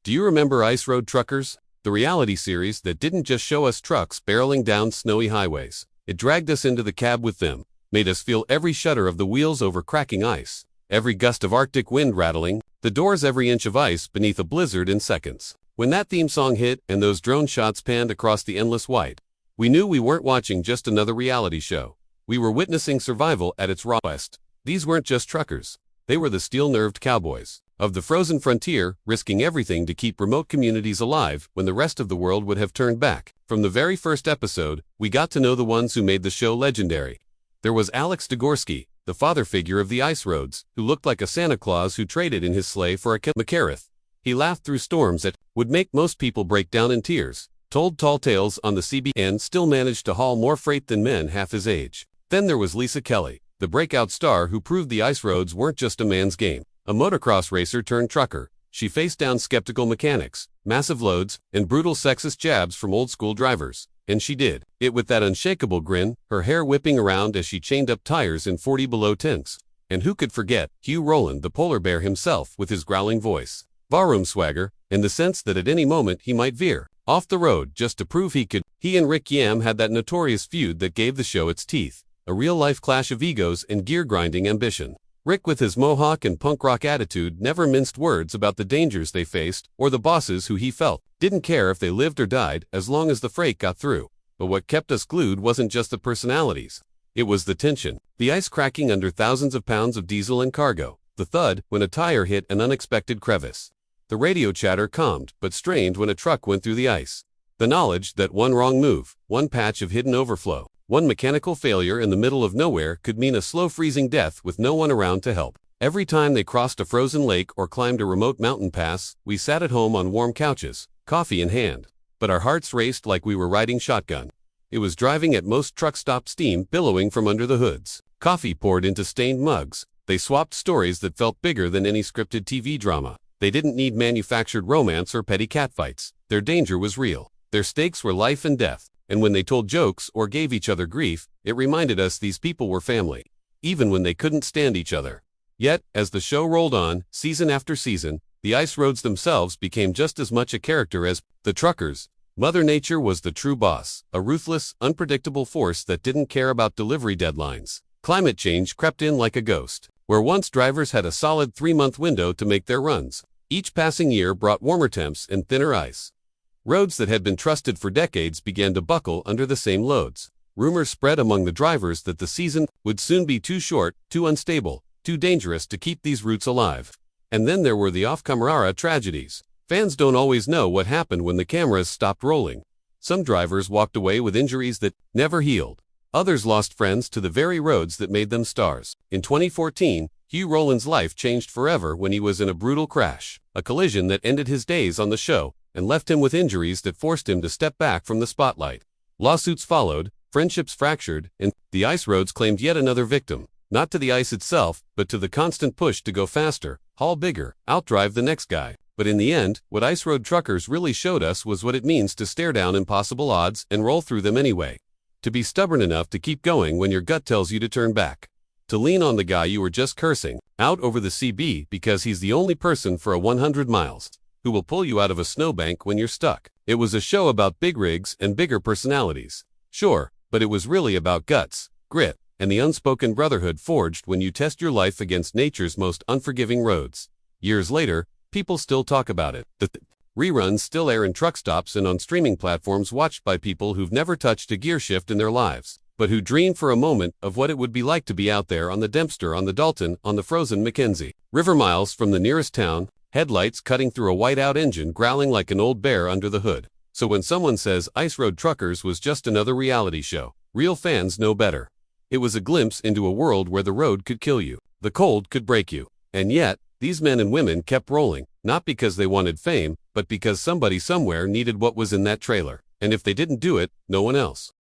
Do you remember Ice Road Truckers? The reality series that didn't just show us trucks barreling down snowy highways. It dragged us into the cab with them, made us feel every shudder of the wheels over cracking ice, every gust of Arctic wind rattling the doors, every inch of ice beneath a blizzard in seconds. When that theme song hit and those drone shots panned across the endless white, we knew we weren't watching just another reality show. We were witnessing survival at its rawest. These weren't just truckers. They were the steel-nerved cowboys of the frozen frontier, risking everything to keep remote communities alive when the rest of the world would have turned back. From the very first episode, we got to know the ones who made the show legendary. There was Alex Degorski, the father figure of the Ice Roads, who looked like a Santa Claus who traded in his sleigh for a McCareth. He laughed through storms that would make most people break down in tears, told tall tales on the CB, and still managed to haul more freight than men half his age. Then there was Lisa Kelly, the breakout star who proved the ice roads weren't just a man's game. A motocross racer turned trucker, she faced down skeptical mechanics, massive loads, and brutal sexist jabs from old-school drivers. And she did it with that unshakable grin, her hair whipping around as she chained up tires in 40-below temps. And who could forget Hugh Rowland, the polar bear himself, with his growling voice, barroom swagger, and the sense that at any moment he might veer off the road just to prove he could. He and Rick Yam had that notorious feud that gave the show its teeth, a real-life clash of egos and gear-grinding ambition. Rick, with his mohawk and punk rock attitude, never minced words about the dangers they faced or the bosses who he felt didn't care if they lived or died as long as the freight got through. But what kept us glued wasn't just the personalities. It was the tension, the ice cracking under thousands of pounds of diesel and cargo, the thud when a tire hit an unexpected crevice. The radio chatter calmed but strained when a truck went through the ice. The knowledge that one wrong move, one patch of hidden overflow, one mechanical failure in the middle of nowhere could mean a slow freezing death with no one around to help. Every time they crossed a frozen lake or climbed a remote mountain pass, we sat at home on warm couches, coffee in hand. But our hearts raced like we were riding shotgun. It was driving at most truck stop, steam billowing from under the hoods. Coffee poured into stained mugs. They swapped stories that felt bigger than any scripted TV drama. They didn't need manufactured romance or petty catfights. Their danger was real. Their stakes were life and death. And when they told jokes or gave each other grief, it reminded us these people were family, even when they couldn't stand each other. Yet, as the show rolled on, season after season, the ice roads themselves became just as much a character as the truckers. Mother Nature was the true boss, a ruthless, unpredictable force that didn't care about delivery deadlines. Climate change crept in like a ghost. Where once drivers had a solid 3-month window to make their runs, each passing year brought warmer temps and thinner ice. Roads that had been trusted for decades began to buckle under the same loads. Rumors spread among the drivers that the season would soon be too short, too unstable, too dangerous to keep these routes alive. And then there were the off-camera tragedies. Fans don't always know what happened when the cameras stopped rolling. Some drivers walked away with injuries that never healed. Others lost friends to the very roads that made them stars. In 2014, Hugh Rowland's life changed forever when he was in a brutal crash, a collision that ended his days on the show and left him with injuries that forced him to step back from the spotlight. Lawsuits followed, friendships fractured, and the ice roads claimed yet another victim, not to the ice itself, but to the constant push to go faster, haul bigger, outdrive the next guy. But in the end, what Ice Road Truckers really showed us was what it means to stare down impossible odds and roll through them anyway. To be stubborn enough to keep going when your gut tells you to turn back. To lean on the guy you were just cursing out over the CB because he's the only person for a 100 miles. Who will pull you out of a snowbank when you're stuck. It was a show about big rigs and bigger personalities. Sure, but it was really about guts, grit, and the unspoken brotherhood forged when you test your life against nature's most unforgiving roads. Years later, people still talk about it. The reruns still air in truck stops and on streaming platforms watched by people who've never touched a gear shift in their lives, but who dream for a moment of what it would be like to be out there on the Dempster, on the Dalton, on the frozen Mackenzie River, miles from the nearest town, headlights cutting through a white-out engine growling like an old bear under the hood. So when someone says Ice Road Truckers was just another reality show, real fans know better. It was a glimpse into a world where the road could kill you, the cold could break you. And yet, these men and women kept rolling, not because they wanted fame, but because somebody somewhere needed what was in that trailer. And if they didn't do it, no one else